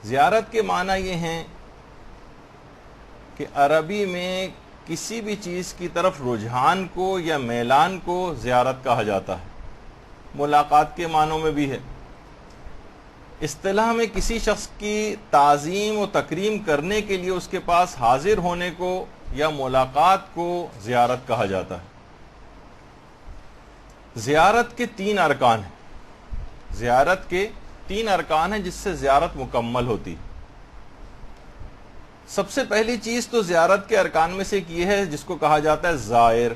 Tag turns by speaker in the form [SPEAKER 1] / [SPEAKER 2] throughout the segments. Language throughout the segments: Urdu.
[SPEAKER 1] زیارت کے معنی یہ ہیں کہ عربی میں کسی بھی چیز کی طرف رجحان کو یا میلان کو زیارت کہا جاتا ہے. ملاقات کے معنوں میں بھی ہے. اصطلاح میں کسی شخص کی تعظیم و تکریم کرنے کے لیے اس کے پاس حاضر ہونے کو یا ملاقات کو زیارت کہا جاتا ہے. زیارت کے 3 ارکان ہیں. زیارت کے 3 ارکان ہیں جس سے زیارت مکمل ہوتی. سب سے پہلی چیز تو زیارت کے ارکان میں سے ایک یہ ہے جس کو کہا جاتا ہے زائر،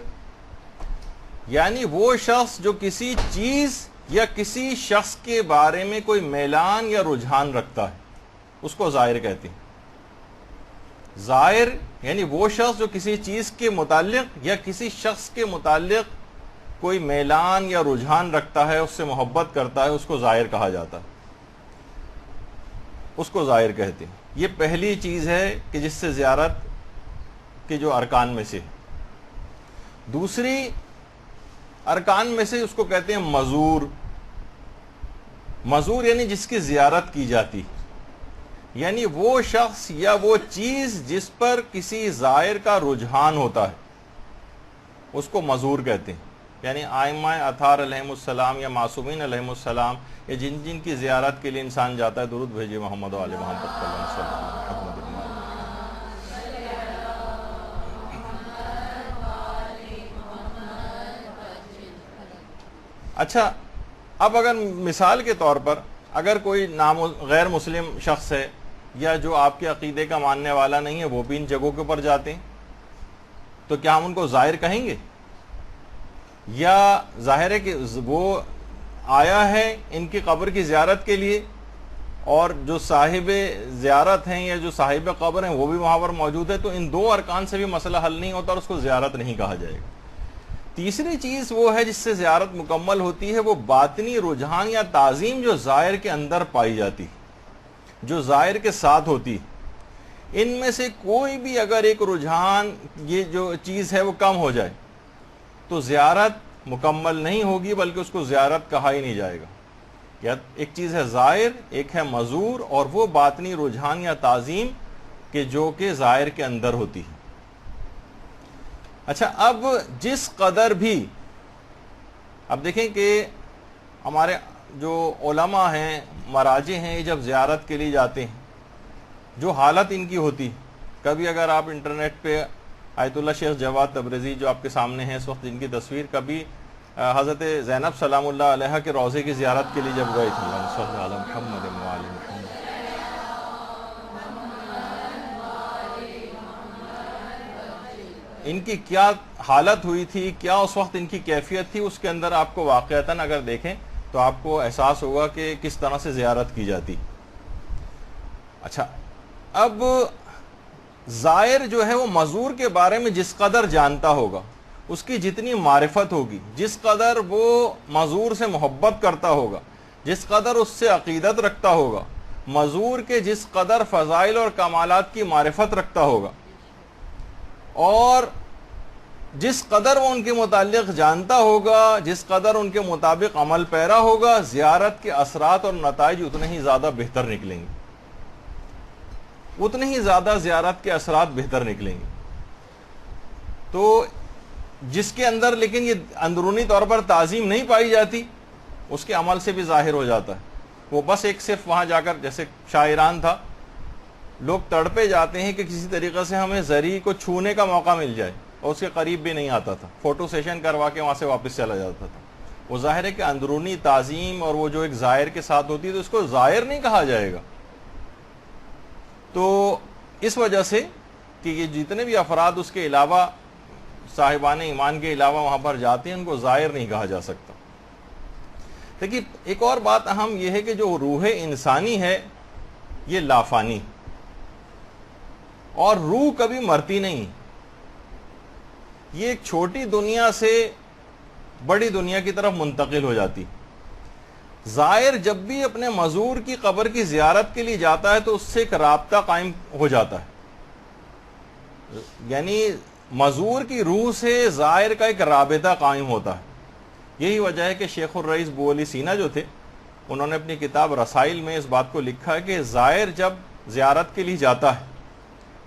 [SPEAKER 1] یعنی وہ شخص جو کسی چیز یا کسی شخص کے بارے میں کوئی میلان یا رجحان رکھتا ہے اس کو زائر کہتے ہیں. زائر یعنی وہ شخص جو کسی چیز کے متعلق یا کسی شخص کے متعلق کوئی میلان یا رجحان رکھتا ہے، اس سے محبت کرتا ہے، اس کو زائر کہا جاتا ہے، اس کو زائر کہتے ہیں. یہ پہلی چیز ہے کہ جس سے زیارت کے جو ارکان میں سے. دوسری ارکان میں سے اس کو کہتے ہیں مزور. مزور یعنی جس کی زیارت کی جاتی، یعنی وہ شخص یا وہ چیز جس پر کسی زائر کا رجحان ہوتا ہے اس کو مزور کہتے ہیں. یعنی آئمہ اطہار علیہم السلام یا معصومین علیہم السلام یا جن جن کی زیارت کے لیے انسان جاتا ہے، درود بھیجے محمد و آل محمد صلی اللہ علیہ وسلم. اچھا، اب اگر مثال کے طور پر اگر کوئی غیر مسلم شخص ہے یا جو آپ کے عقیدے کا ماننے والا نہیں ہے، وہ بھی ان جگہوں کے اوپر جاتے ہیں، تو کیا ہم ان کو زائر کہیں گے؟ یا ظاہر ہے کہ وہ آیا ہے ان کی قبر کی زیارت کے لیے، اور جو صاحب زیارت ہیں یا جو صاحب قبر ہیں وہ بھی وہاں پر موجود ہے، تو ان 2 ارکان سے بھی مسئلہ حل نہیں ہوتا اور اس کو زیارت نہیں کہا جائے گا. تیسری چیز وہ ہے جس سے زیارت مکمل ہوتی ہے، وہ باطنی رجحان یا تعظیم جو زائر کے اندر پائی جاتی، جو زائر کے ساتھ ہوتی. ان میں سے کوئی بھی اگر ایک رجحان، یہ جو چیز ہے وہ کم ہو جائے تو زیارت مکمل نہیں ہوگی، بلکہ اس کو زیارت کہا ہی نہیں جائے گا. یا ایک چیز ہے زائر، ایک ہے مزور، اور وہ باطنی رجحان یا تعظیم کہ جو کہ زائر کے اندر ہوتی ہے. اچھا، اب جس قدر بھی، اب دیکھیں کہ ہمارے جو علماء ہیں، مراجع ہیں، جب زیارت کے لیے جاتے ہیں جو حالت ان کی ہوتی، کبھی اگر آپ انٹرنیٹ پہ آیت اللہ شیخ جواد تبریزی جو آپ کے سامنے ہیں اس وقت، جن کی تصویر، کبھی حضرت زینب سلام اللہ علیہ کے روضے کی زیارت کے لیے جب گئے تھے، ان کی کیا حالت ہوئی تھی، کیا اس وقت ان کی کیفیت تھی، اس کے اندر آپ کو واقعتاً اگر دیکھیں تو آپ کو احساس ہوگا کہ کس طرح سے زیارت کی جاتی. اچھا، اب زائر جو ہے وہ مزور کے بارے میں جس قدر جانتا ہوگا، اس کی جتنی معرفت ہوگی، جس قدر وہ مزور سے محبت کرتا ہوگا، جس قدر اس سے عقیدت رکھتا ہوگا، مزور کے جس قدر فضائل اور کمالات کی معرفت رکھتا ہوگا، اور جس قدر وہ ان کے متعلق جانتا ہوگا، جس قدر ان کے مطابق عمل پیرا ہوگا، زیارت کے اثرات اور نتائج اتنے ہی زیادہ بہتر نکلیں گے، اتنے ہی زیادہ زیارت کے اثرات بہتر نکلیں گے. تو جس کے اندر لیکن یہ اندرونی طور پر تعظیم نہیں پائی جاتی، اس کے عمل سے بھی ظاہر ہو جاتا ہے. وہ بس ایک صرف وہاں جا کر، جیسے شاعران تھا، لوگ تڑپے جاتے ہیں کہ کسی طریقے سے ہمیں زری کو چھونے کا موقع مل جائے، اور اس کے قریب بھی نہیں آتا تھا، فوٹو سیشن کروا کے وہاں سے واپس چلا جاتا تھا. وہ ظاہر ہے کہ اندرونی تعظیم اور وہ جو ایک زائر کے ساتھ ہوتی ہے، تو اس کو زائر نہیں کہا جائے گا. تو اس وجہ سے کہ یہ جتنے بھی افراد اس کے علاوہ، صاحبان ایمان کے علاوہ وہاں پر جاتے ہیں، ان کو زائر نہیں کہا جا سکتا. لیکن ایک اور بات اہم یہ ہے کہ جو روح انسانی ہے یہ لافانی، اور روح کبھی مرتی نہیں. یہ ایک چھوٹی دنیا سے بڑی دنیا کی طرف منتقل ہو جاتی. زائر جب بھی اپنے مزور کی قبر کی زیارت کے لیے جاتا ہے تو اس سے ایک رابطہ قائم ہو جاتا ہے، یعنی مزور کی روح سے زائر کا ایک رابطہ قائم ہوتا ہے. یہی وجہ ہے کہ شیخ الرئیس بو علی سینا جو تھے، انہوں نے اپنی کتاب رسائل میں اس بات کو لکھا ہے کہ زائر جب زیارت کے لیے جاتا ہے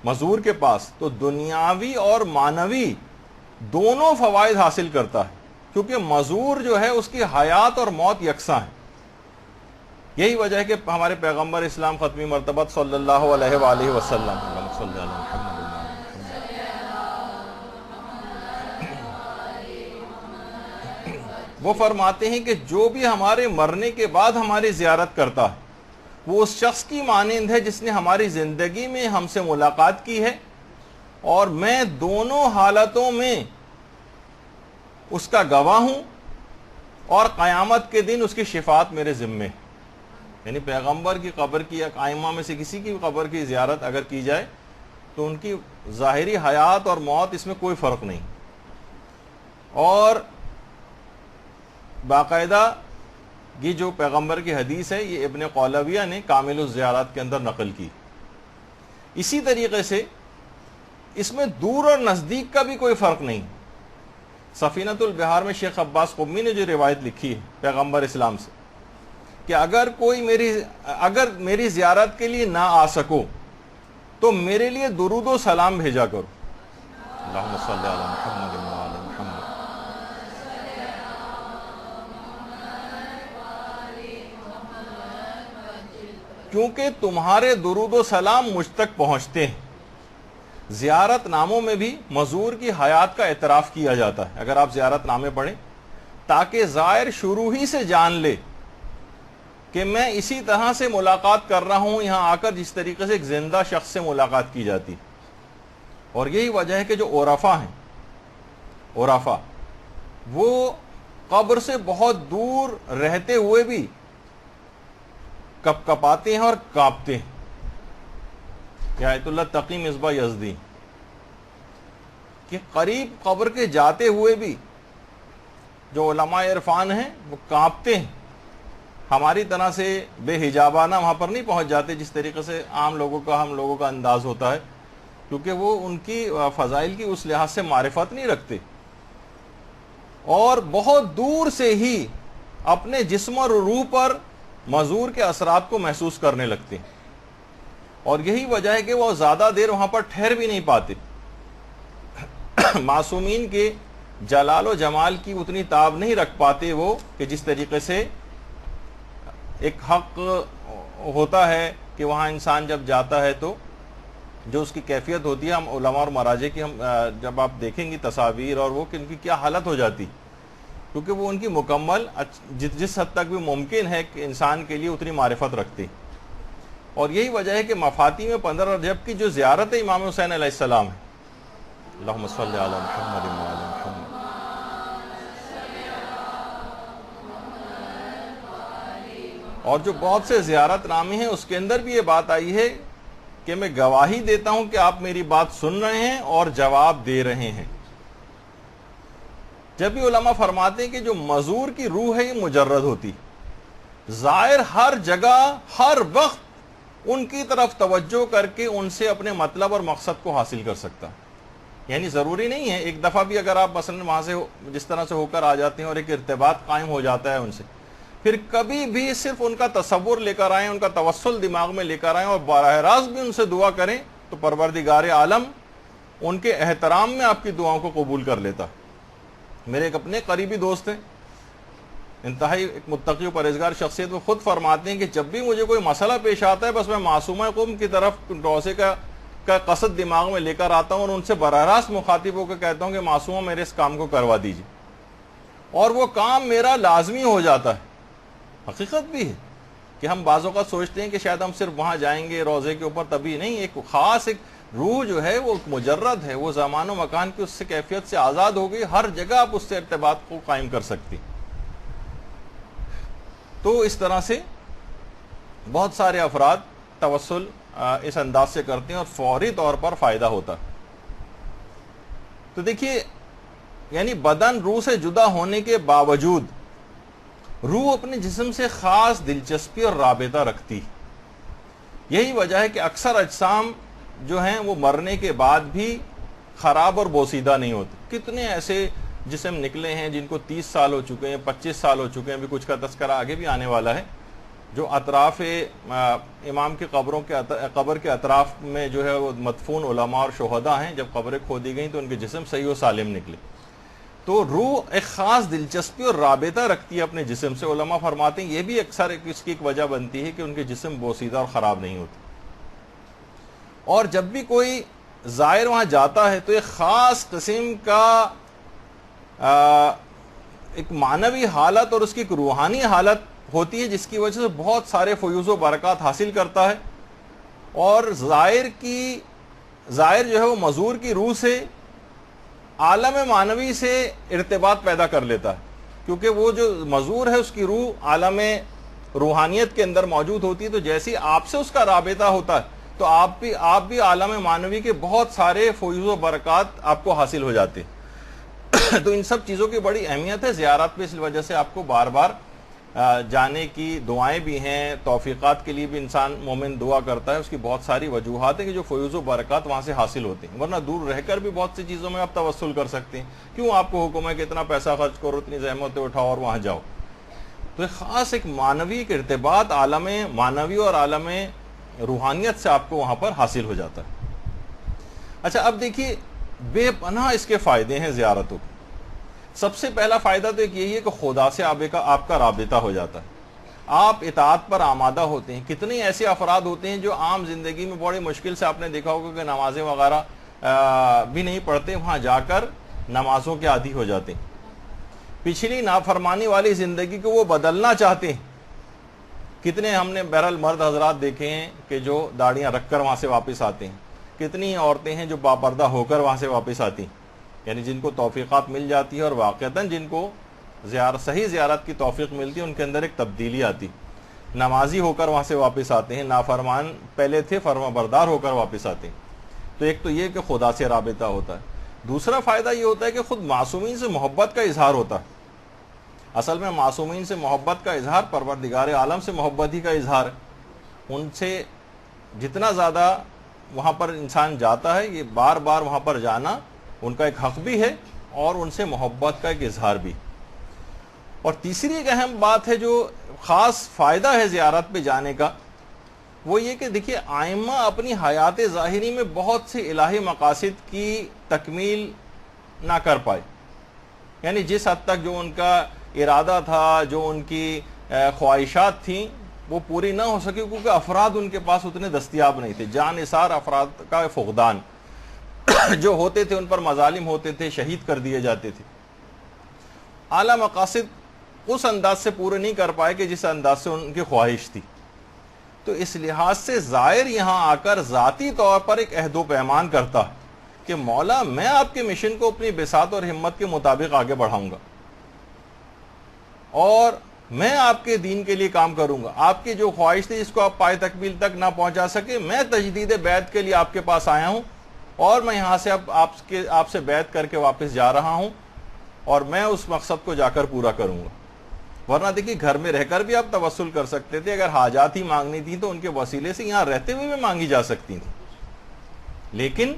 [SPEAKER 1] مزور کے پاس تو دنیاوی اور معنوی دونوں فوائد حاصل کرتا ہے، کیونکہ مزور جو ہے اس کی حیات اور موت یکساں ہے۔ یہی وجہ ہے کہ ہمارے پیغمبر اسلام ختمی مرتبت صلی اللہ علیہ وآلہ وسلم وہ فرماتے ہیں کہ جو بھی ہمارے مرنے کے بعد ہماری زیارت کرتا ہے وہ اس شخص کی مانند ہے جس نے ہماری زندگی میں ہم سے ملاقات کی ہے، اور میں دونوں حالتوں میں اس کا گواہ ہوں، اور قیامت کے دن اس کی شفاعت میرے ذمے ہے۔ یعنی پیغمبر کی قبر کی یا ائمہ میں سے کسی کی قبر کی زیارت اگر کی جائے تو ان کی ظاہری حیات اور موت اس میں کوئی فرق نہیں، اور باقاعدہ یہ جو پیغمبر کی حدیث ہے یہ ابن قولویہ نے کامل الزیارات کے اندر نقل کی۔ اسی طریقے سے اس میں دور اور نزدیک کا بھی کوئی فرق نہیں۔ سفینۃ البحار میں شیخ عباس قمی نے جو روایت لکھی ہے پیغمبر اسلام سے کہ اگر میری زیارت کے لیے نہ آ سکو تو میرے لیے درود و سلام بھیجا کرو۔ اللہم صلی علی محمد و آل محمد۔ کیونکہ تمہارے درود و سلام مجھ تک پہنچتے ہیں۔ زیارت ناموں میں بھی مزور کی حیات کا اعتراف کیا جاتا ہے اگر آپ زیارت نامے پڑھیں، تاکہ زائر شروع ہی سے جان لے کہ میں اسی طرح سے ملاقات کر رہا ہوں یہاں آ کر جس طریقے سے ایک زندہ شخص سے ملاقات کی جاتی۔ اور یہی وجہ ہے کہ جو عرفا ہیں، عرفا وہ قبر سے بہت دور رہتے ہوئے بھی کپ کپاتے ہیں اور کانپتے ہیں۔ یہ آیت اللہ تقی مصباح یزدی کہ قریب قبر کے جاتے ہوئے بھی جو علماء عرفان ہیں وہ کانپتے ہیں۔ ہماری طرح سے بے حجابانہ وہاں پر نہیں پہنچ جاتے جس طریقے سے عام لوگوں کا ہم لوگوں کا انداز ہوتا ہے، کیونکہ وہ ان کی فضائل کی اس لحاظ سے معرفت نہیں رکھتے، اور بہت دور سے ہی اپنے جسم اور روح پر مزور کے اثرات کو محسوس کرنے لگتے ہیں، اور یہی وجہ ہے کہ وہ زیادہ دیر وہاں پر ٹھہر بھی نہیں پاتے۔ معصومین کے جلال و جمال کی اتنی تاب نہیں رکھ پاتے وہ کہ جس طریقے سے ایک حق ہوتا ہے کہ وہاں انسان جب جاتا ہے تو جو اس کی کیفیت ہوتی ہے، ہم علماء اور مراجع کی ہم جب آپ دیکھیں گی تصاویر اور وہ کہ ان کی کیا حالت ہو جاتی، کیونکہ وہ ان کی مکمل جس حد تک بھی ممکن ہے کہ انسان کے لیے اتنی معرفت رکھتے۔ اور یہی وجہ ہے کہ مفاتی میں 15 رجب کی جو زیارت ہے امام حسین علیہ السلام ہے، اللہم صلی علی محمد و آل محمد، اور جو بہت سے زیارت نامے ہیں اس کے اندر بھی یہ بات آئی ہے کہ میں گواہی دیتا ہوں کہ آپ میری بات سن رہے ہیں اور جواب دے رہے ہیں۔ جب بھی علماء فرماتے ہیں کہ جو مزور کی روح ہے یہ مجرد ہوتی، زائر ہر جگہ ہر وقت ان کی طرف توجہ کر کے ان سے اپنے مطلب اور مقصد کو حاصل کر سکتا۔ یعنی ضروری نہیں ہے ایک دفعہ بھی اگر آپ مثلا وہاں سے جس طرح سے ہو کر آ جاتے ہیں اور ایک ارتباط قائم ہو جاتا ہے ان سے، پھر کبھی بھی صرف ان کا تصور لے کر آئیں، ان کا توسل دماغ میں لے کر آئیں اور براہ راست بھی ان سے دعا کریں تو پروردگار عالم ان کے احترام میں آپ کی دعاؤں کو قبول کر لیتا۔ میرے ایک اپنے قریبی دوست ہیں، انتہائی ایک متقی و پرہیزگار شخصیت، وہ خود فرماتے ہیں کہ جب بھی مجھے کوئی مسئلہ پیش آتا ہے بس میں معصومہ قوم کی طرف روزے کا قصد دماغ میں لے کر آتا ہوں اور ان سے براہ راست مخاطب ہو کے کہتا ہوں کہ معصومہ میرے اس کام کو کروا دیجیے، اور وہ کام میرا لازمی ہو جاتا ہے۔ حقیقت بھی ہے کہ ہم بعض اوقات سوچتے ہیں کہ شاید ہم صرف وہاں جائیں گے روزے کے اوپر، تبھی نہیں، ایک خاص ایک روح جو ہے وہ مجرد ہے، وہ زمان و مکان کی اس سے کیفیت سے آزاد ہو گئی، ہر جگہ آپ اس سے ارتباط کو قائم کر سکتی۔ تو اس طرح سے بہت سارے افراد توسل اس انداز سے کرتے ہیں اور فوری طور پر فائدہ ہوتا۔ تو دیکھیے، یعنی بدن روح سے جدا ہونے کے باوجود روح اپنے جسم سے خاص دلچسپی اور رابطہ رکھتی۔ یہی وجہ ہے کہ اکثر اجسام جو ہیں وہ مرنے کے بعد بھی خراب اور بوسیدہ نہیں ہوتے۔ کتنے ایسے جسم نکلے ہیں جن کو 30 سال ہو چکے ہیں، 25 سال ہو چکے ہیں، ابھی کچھ کا تذکرہ آگے بھی آنے والا ہے، جو اطراف امام کی قبر کے اطراف میں جو ہے وہ مدفون علماء اور شہداء ہیں، جب قبریں کھودی گئیں تو ان کے جسم صحیح و سالم نکلے. تو روح ایک خاص دلچسپی اور رابطہ رکھتی ہے اپنے جسم سے. علماء فرماتے ہیں یہ بھی اکثر اس کی ایک وجہ بنتی ہے کہ ان کے جسم بوسیدہ اور خراب نہیں ہوتے. اور جب بھی کوئی زائر وہاں جاتا ہے تو ایک خاص قسم کا ایک معنوی حالت اور اس کی ایک روحانی حالت ہوتی ہے، جس کی وجہ سے بہت سارے فیوز و برکات حاصل کرتا ہے. اور زائر جو ہے وہ مزور کی روح سے عالم معنوی سے ارتباط پیدا کر لیتا ہے، کیونکہ وہ جو مزور ہے اس کی روح عالم روحانیت کے اندر موجود ہوتی ہے. تو جیسی آپ سے اس کا رابطہ ہوتا ہے تو آپ بھی عالم معنوی کے بہت سارے فیوز و برکات آپ کو حاصل ہو جاتے ہیں. تو ان سب چیزوں کی بڑی اہمیت ہے زیارت پہ، اس وجہ سے آپ کو بار بار جانے کی دعائیں بھی ہیں. توفیقات کے لیے بھی انسان مومن دعا کرتا ہے. اس کی بہت ساری وجوہات ہیں کہ جو فیوز و برکات وہاں سے حاصل ہوتے ہیں. ورنہ دور رہ کر بھی بہت سی چیزوں میں آپ توسل کر سکتے ہیں. کیوں آپ کو حکم ہے کہ اتنا پیسہ خرچ کرو، اتنی زحمتیں اٹھاؤ اور وہاں جاؤ؟ تو ایک خاص ایک معنوی ایک ارتباط عالم معنوی اور عالم روحانیت سے آپ کو وہاں پر حاصل ہو جاتا ہے. اچھا، اب دیکھیے بے پناہ اس کے فائدے ہیں زیارتوں کے. سب سے پہلا فائدہ تو ایک یہی ہے کہ خدا سے آپ کا رابطہ ہو جاتا ہے. آپ اطاعت پر آمادہ ہوتے ہیں. کتنے ایسے افراد ہوتے ہیں جو عام زندگی میں بڑی مشکل سے آپ نے دیکھا ہوگا کہ نمازیں وغیرہ بھی نہیں پڑھتے، وہاں جا کر نمازوں کے عادی ہو جاتے ہیں. پچھلی نافرمانی والی زندگی کو وہ بدلنا چاہتے ہیں. کتنے ہم نے بہرحال مرد حضرات دیکھے ہیں کہ جو داڑیاں رکھ کر وہاں سے واپس آتے ہیں. کتنی عورتیں ہیں جو باپردہ ہو کر وہاں سے واپس آتی ہیں، یعنی جن کو توفیقات مل جاتی ہے اور واقعتاً جن کو صحیح زیارت کی توفیق ملتی ہے، ان کے اندر ایک تبدیلی آتی. نمازی ہو کر وہاں سے واپس آتے ہیں، نافرمان پہلے تھے فرما بردار ہو کر واپس آتے ہیں. تو ایک تو یہ کہ خدا سے رابطہ ہوتا ہے. دوسرا فائدہ یہ ہوتا ہے کہ خود معصومین سے محبت کا اظہار ہوتا ہے. اصل میں معصومین سے محبت کا اظہار پروردگار عالم سے محبت ہی کا اظہار ہے. ان سے جتنا زیادہ وہاں پر انسان جاتا ہے، یہ بار بار وہاں پر جانا ان کا ایک حق بھی ہے اور ان سے محبت کا ایک اظہار بھی. اور تیسری ایک اہم بات ہے جو خاص فائدہ ہے زیارت پہ جانے کا، وہ یہ کہ دیکھیے ائمہ اپنی حیات ظاہری میں بہت سے الہی مقاصد کی تکمیل نہ کر پائے. یعنی جس حد تک جو ان کا ارادہ تھا، جو ان کی خواہشات تھیں، وہ پوری نہ ہو سکی کیونکہ افراد ان کے پاس اتنے دستیاب نہیں تھے. جان نثار افراد کا فقدان جو ہوتے تھے، ان پر مظالم ہوتے تھے، شہید کر دیے جاتے تھے. اعلیٰ مقاصد اس انداز سے پورے نہیں کر پائے کہ جس انداز سے ان کی خواہش تھی. تو اس لحاظ سے زائر یہاں آ کر ذاتی طور پر ایک عہد و پیمان کرتا ہے کہ مولا میں آپ کے مشن کو اپنی بساط اور ہمت کے مطابق آگے بڑھاؤں گا اور میں آپ کے دین کے لیے کام کروں گا. آپ کی جو خواہش تھی جس کو آپ پائے تکمیل تک نہ پہنچا سکے، میں تجدید بیعت کے لیے آپ کے پاس آیا ہوں اور میں یہاں سے اب آپ سے بیعت کر کے واپس جا رہا ہوں اور میں اس مقصد کو جا کر پورا کروں گا. ورنہ دیکھیے گھر میں رہ کر بھی آپ توسل کر سکتے تھے. اگر حاجات ہی مانگنی تھی تو ان کے وسیلے سے یہاں رہتے ہوئے بھی مانگی جا سکتی تھیں. لیکن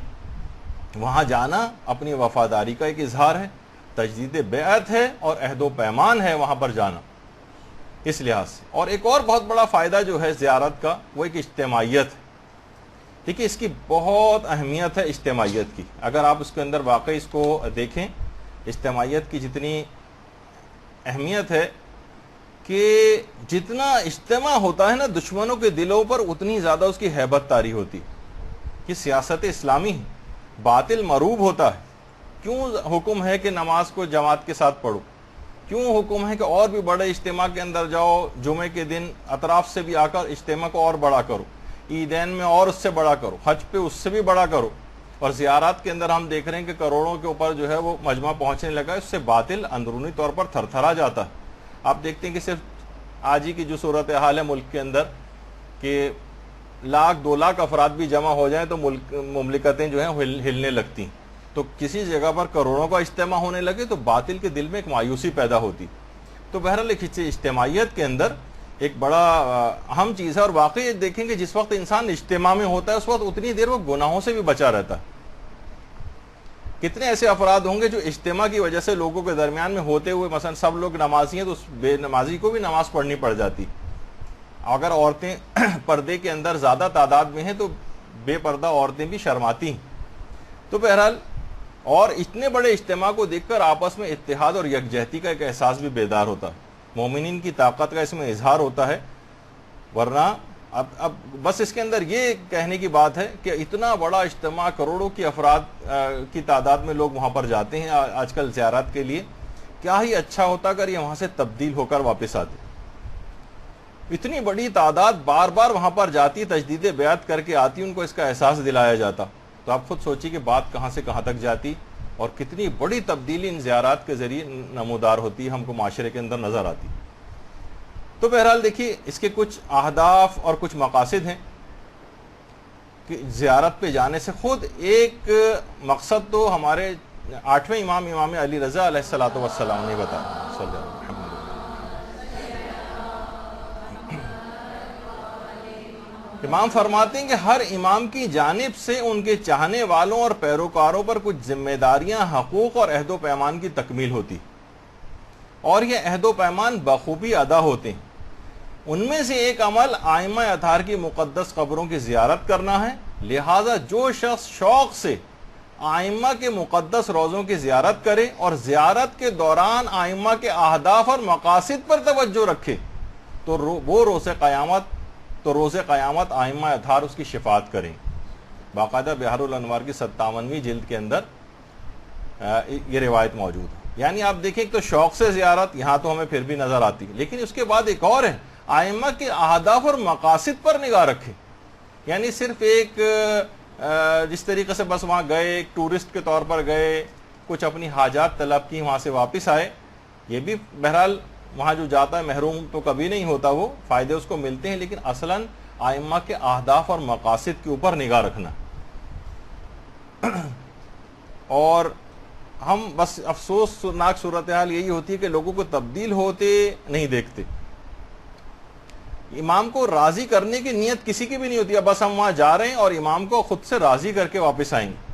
[SPEAKER 1] وہاں جانا اپنی وفاداری کا ایک اظہار ہے، تجدید بیعت ہے اور عہد و پیمان ہے وہاں پر جانا اس لحاظ سے. اور ایک اور بہت بڑا فائدہ جو ہے زیارت کا، وہ ایک اجتماعیت ہے. دیکھیے اس کی بہت اہمیت ہے اجتماعیت کی. اگر آپ اس کے اندر واقعی اس کو دیکھیں، اجتماعیت کی جتنی اہمیت ہے کہ جتنا اجتماع ہوتا ہے نا دشمنوں کے دلوں پر، اتنی زیادہ اس کی ہیبت طاری ہوتی. کہ سیاست اسلامی ہے، باطل مروب ہوتا ہے. کیوں حکم ہے کہ نماز کو جماعت کے ساتھ پڑھو؟ کیوں حکم ہے کہ اور بھی بڑے اجتماع کے اندر جاؤ؟ جمعے کے دن اطراف سے بھی آ کر اجتماع کو اور بڑا کرو، عیدین میں اور اس سے بڑا کرو، حج پہ اس سے بھی بڑا کرو. اور زیارات کے اندر ہم دیکھ رہے ہیں کہ کروڑوں کے اوپر جو ہے وہ مجمع پہنچنے لگا. اس سے باطل اندرونی طور پر تھر تھرا جاتا ہے. آپ دیکھتے ہیں کہ صرف آج ہی کی جو صورتحال ہے ملک کے اندر کہ 1,00,000 2,00,000 افراد بھی جمع ہو جائیں تو مملکتیں جو ہیں ہلنے لگتی ہیں. تو کسی جگہ پر کروڑوں کا اجتماع ہونے لگے تو باطل کے دل میں ایک مایوسی پیدا ہوتی. تو بہرحال ایک اجتماعیت کے اندر ایک بڑا اہم چیز ہے. اور واقعی دیکھیں کہ جس وقت انسان اجتماع میں ہوتا ہے اس وقت اتنی دیر وہ گناہوں سے بھی بچا رہتا ہے. کتنے ایسے افراد ہوں گے جو اجتماع کی وجہ سے لوگوں کے درمیان میں ہوتے ہوئے، مثلا سب لوگ نمازی ہیں تو اس بے نمازی کو بھی نماز پڑھنی پڑ جاتی. اگر عورتیں پردے کے اندر زیادہ تعداد میں ہیں تو بے پردہ عورتیں بھی شرماتی ہیں. تو بہرحال اور اتنے بڑے اجتماع کو دیکھ کر آپس میں اتحاد اور یکجہتی کا ایک احساس بھی بیدار ہوتا ہے. مومنین کی طاقت کا اس میں اظہار ہوتا ہے. ورنہ اب بس اس کے اندر یہ کہنے کی بات ہے کہ اتنا بڑا اجتماع، کروڑوں کی افراد کی تعداد میں لوگ وہاں پر جاتے ہیں آج کل زیارت کے لیے. کیا ہی اچھا ہوتا اگر یہ وہاں سے تبدیل ہو کر واپس آتے. اتنی بڑی تعداد بار بار وہاں پر جاتی، تجدید بیعت کر کے آتی، ان کو اس کا احساس دلایا جاتا. تو آپ خود سوچیے کہ بات کہاں سے کہاں تک جاتی اور کتنی بڑی تبدیلی ان زیارات کے ذریعے نمودار ہوتی ہے، ہم کو معاشرے کے اندر نظر آتی. تو بہرحال دیکھیے اس کے کچھ اہداف اور کچھ مقاصد ہیں کہ زیارت پہ جانے سے خود ایک مقصد تو ہمارے 8ویں امام علی رضا علیہ الصلوۃ والسلام نے بتایا صلی اللہ علیہ وسلم. امام فرماتے ہیں کہ ہر امام کی جانب سے ان کے چاہنے والوں اور پیروکاروں پر کچھ ذمہ داریاں، حقوق اور عہد و پیمان کی تکمیل ہوتی اور یہ عہد و پیمان بخوبی ادا ہوتے ہیں. ان میں سے ایک عمل ائمہ اطہار کی مقدس قبروں کی زیارت کرنا ہے. لہذا جو شخص شوق سے ائمہ کے مقدس روضوں کی زیارت کرے اور زیارت کے دوران ائمہ کے اہداف اور مقاصد پر توجہ رکھے تو وہ روز قیامت ائمہ اطہار اس کی شفاعت کریں. باقاعدہ بحار الانوار کی 57ویں جلد کے اندر یہ روایت موجود ہے. یعنی آپ دیکھیں تو شوق سے زیارت یہاں تو ہمیں پھر بھی نظر آتی ہے، لیکن اس کے بعد ایک اور ہے، ائمہ کے اہداف اور مقاصد پر نگاہ رکھیں. یعنی صرف ایک جس طریقے سے بس وہاں گئے، ایک ٹورسٹ کے طور پر گئے، کچھ اپنی حاجات طلب کی، وہاں سے واپس آئے، یہ بھی بہرحال وہاں جو جاتا ہے محروم تو کبھی نہیں ہوتا، وہ فائدے اس کو ملتے ہیں، لیکن اصلاً ائمہ کے اہداف اور مقاصد کے اوپر نگاہ رکھنا. اور ہم بس افسوسناک صورتحال یہی ہوتی ہے کہ لوگوں کو تبدیل ہوتے نہیں دیکھتے. امام کو راضی کرنے کی نیت کسی کی بھی نہیں ہوتی ہے، بس ہم وہاں جا رہے ہیں اور امام کو خود سے راضی کر کے واپس آئیں گے.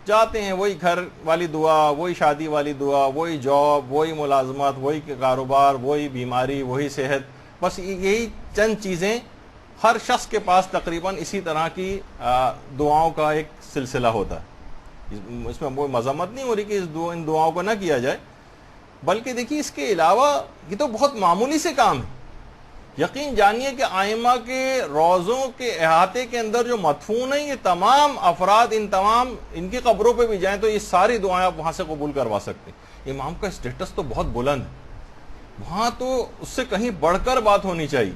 [SPEAKER 1] جاتے ہیں، وہی گھر والی دعا، وہی شادی والی دعا، وہی جاب، وہی ملازمت، وہی کاروبار، وہی بیماری، وہی صحت، بس یہی چند چیزیں. ہر شخص کے پاس تقریباً اسی طرح کی دعاؤں کا ایک سلسلہ ہوتا ہے. اس میں کوئی مذمت نہیں ہو رہی کہ ان دعاؤں کو نہ کیا جائے، بلکہ دیکھیے اس کے علاوہ یہ تو بہت معمولی سے کام ہے. یقین جانیے کہ ائمہ کے روضوں کے احاطے کے اندر جو مدفون ہیں، یہ تمام افراد ان کی قبروں پہ بھی جائیں تو یہ ساری دعائیں آپ وہاں سے قبول کروا سکتے ہیں. امام کا اسٹیٹس تو بہت بلند ہے، وہاں تو اس سے کہیں بڑھ کر بات ہونی چاہیے.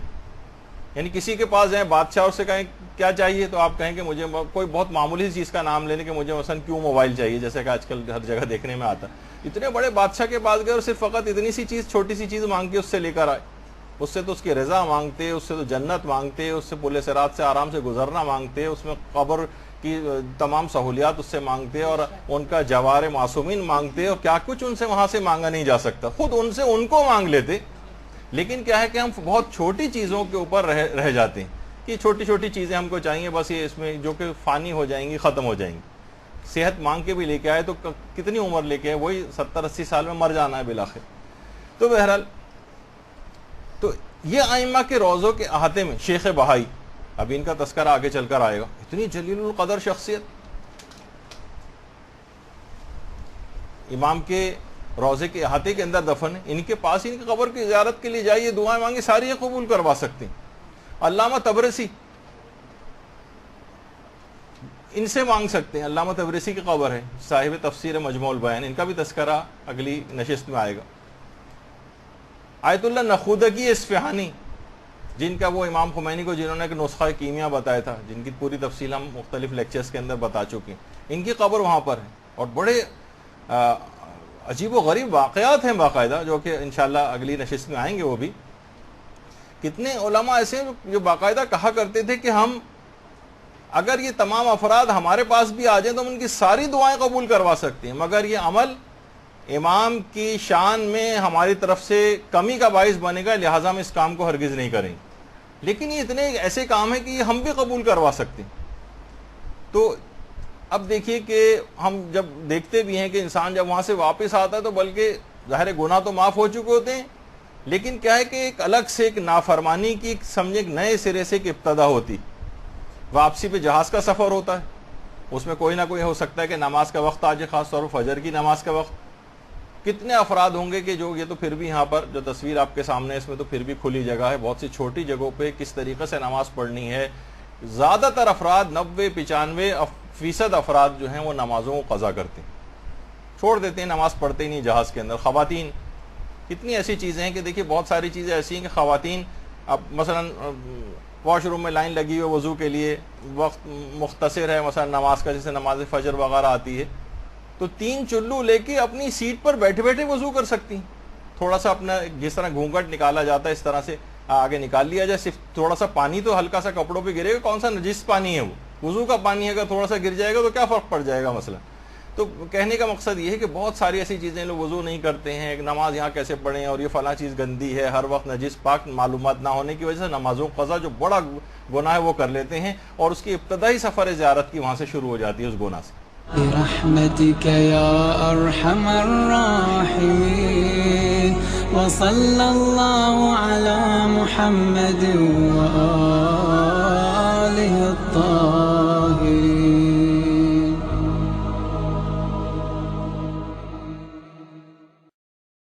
[SPEAKER 1] یعنی کسی کے پاس جائیں، بادشاہ اس سے کہیں کیا چاہیے تو آپ کہیں کہ مجھے کوئی بہت معمولی چیز کا نام لینے کہ مجھے مثلا کیوں موبائل چاہیے، جیسے کہ آج کل ہر جگہ دیکھنے میں آتا. اتنے بڑے بادشاہ کے پاس گئے اور صرف فقط اتنی سی چیز، چھوٹی سی چیز مانگ کے اس سے لے کر آئے. اس سے تو اس کی رضا مانگتے، اس سے تو جنت مانگتے، اس سے پل صراط سے آرام سے گزرنا مانگتے، اس میں قبر کی تمام سہولیات اس سے مانگتے اور ان کا جوار معصومین مانگتے، اور کیا کچھ ان سے وہاں سے مانگا نہیں جا سکتا، خود ان سے ان کو مانگ لیتے. لیکن کیا ہے کہ ہم بہت چھوٹی چیزوں کے اوپر رہ جاتے ہیں کہ چھوٹی چھوٹی چیزیں ہم کو چاہیے، بس یہ اس میں جو کہ فانی ہو جائیں گی، ختم ہو جائیں گی. صحت مانگ کے بھی لے کے آئے تو کتنی عمر لے کے آئے، وہی 70-80 سال میں مر جانا ہے بالآخر. تو بہرحال تو یہ ائمہ کے روضوں کے احاطے میں شیخ بہائی، ابھی ان کا تذکرہ آگے چل کر آئے گا، اتنی جلیل القدر شخصیت، امام کے روضے کے احاطے کے اندر دفن ہے. ان کے پاس ان کی قبر کی زیارت کے لیے جائیے، دعائیں مانگے، ساری یہ قبول کروا سکتے ہیں. علامہ تبرسی، ان سے مانگ سکتے ہیں. علامہ تبرسی کی قبر ہے، صاحب تفسیر مجموع البیان، ان کا بھی تذکرہ اگلی نشست میں آئے گا. آیت اللہ نخودگی اصفہانی، جن کا وہ امام خمینی کو جنہوں نے ایک نسخہ کیمیا بتایا تھا، جن کی پوری تفصیل ہم مختلف لیکچرز کے اندر بتا چکے ہیں، ان کی قبر وہاں پر ہے. اور بڑے عجیب و غریب واقعات ہیں باقاعدہ، جو کہ انشاءاللہ اگلی نشست میں آئیں گے. وہ بھی کتنے علماء ایسے ہیں جو باقاعدہ کہا کرتے تھے کہ ہم اگر یہ تمام افراد ہمارے پاس بھی آ جائیں تو ہم ان کی ساری دعائیں قبول کروا سکتے ہیں، مگر یہ عمل امام کی شان میں ہماری طرف سے کمی کا باعث بنے گا، لہٰذا ہم اس کام کو ہرگز نہیں کریں. لیکن یہ اتنے ایسے کام ہیں کہ یہ ہم بھی قبول کروا سکتے ہیں. تو اب دیکھیے کہ ہم جب دیکھتے بھی ہیں کہ انسان جب وہاں سے واپس آتا ہے تو بلکہ ظاہر گناہ تو معاف ہو چکے ہوتے ہیں، لیکن کیا ہے کہ ایک الگ سے ایک نافرمانی کی سمجھے ایک نئے سرے سے ایک ابتدا ہوتی. واپسی پہ جہاز کا سفر ہوتا ہے, اس میں کوئی نہ کوئی ہو سکتا ہے کہ نماز کا وقت آج, خاص طور پر فجر کی نماز کا وقت. کتنے افراد ہوں گے کہ جو یہ تو پھر بھی یہاں پر جو تصویر آپ کے سامنے اس میں تو پھر بھی کھلی جگہ ہے, بہت سی چھوٹی جگہوں پہ کس طریقے سے نماز پڑھنی ہے. زیادہ تر افراد 90-95% افراد جو ہیں وہ نمازوں کو قضا کرتے ہیں, چھوڑ دیتے ہیں, نماز پڑھتے ہی نہیں جہاز کے اندر. خواتین, کتنی ایسی چیزیں ہیں کہ دیکھیے بہت ساری چیزیں ایسی ہیں کہ خواتین اب مثلا واش روم میں لائن لگی ہوئی وضو کے لیے, وقت مختصر ہے مثلا نماز کا, جیسے نماز فجر وغیرہ آتی ہے, تو 3 چلو لے کے اپنی سیٹ پر بیٹھے بیٹھے وضو کر سکتی ہیں. تھوڑا سا اپنا جس طرح گھونگھٹ نکالا جاتا ہے اس طرح سے آگے نکال لیا جائے, صرف تھوڑا سا پانی تو ہلکا سا کپڑوں پہ گرے گا, کون سا نجس پانی ہے وہ وضو کا پانی ہے, اگر تھوڑا سا گر جائے گا تو کیا فرق پڑ جائے گا مثلا. تو کہنے کا مقصد یہ ہے کہ بہت ساری ایسی چیزیں لوگ وضو نہیں کرتے ہیں, ایک نماز یہاں کیسے پڑھیں اور یہ فلاں چیز گندی ہے, ہر وقت نجس پاک معلومات نہ ہونے کی وجہ سے نمازوں قضا جو بڑا گناہ ہے وہ کر لیتے ہیں, اور اس کی ابتدائی سفر زیارت کی وہاں سے شروع ہو جاتی ہے اس گناہ سے.
[SPEAKER 2] برحمتك يا أرحم الراحمين وصلى الله على محمد وآله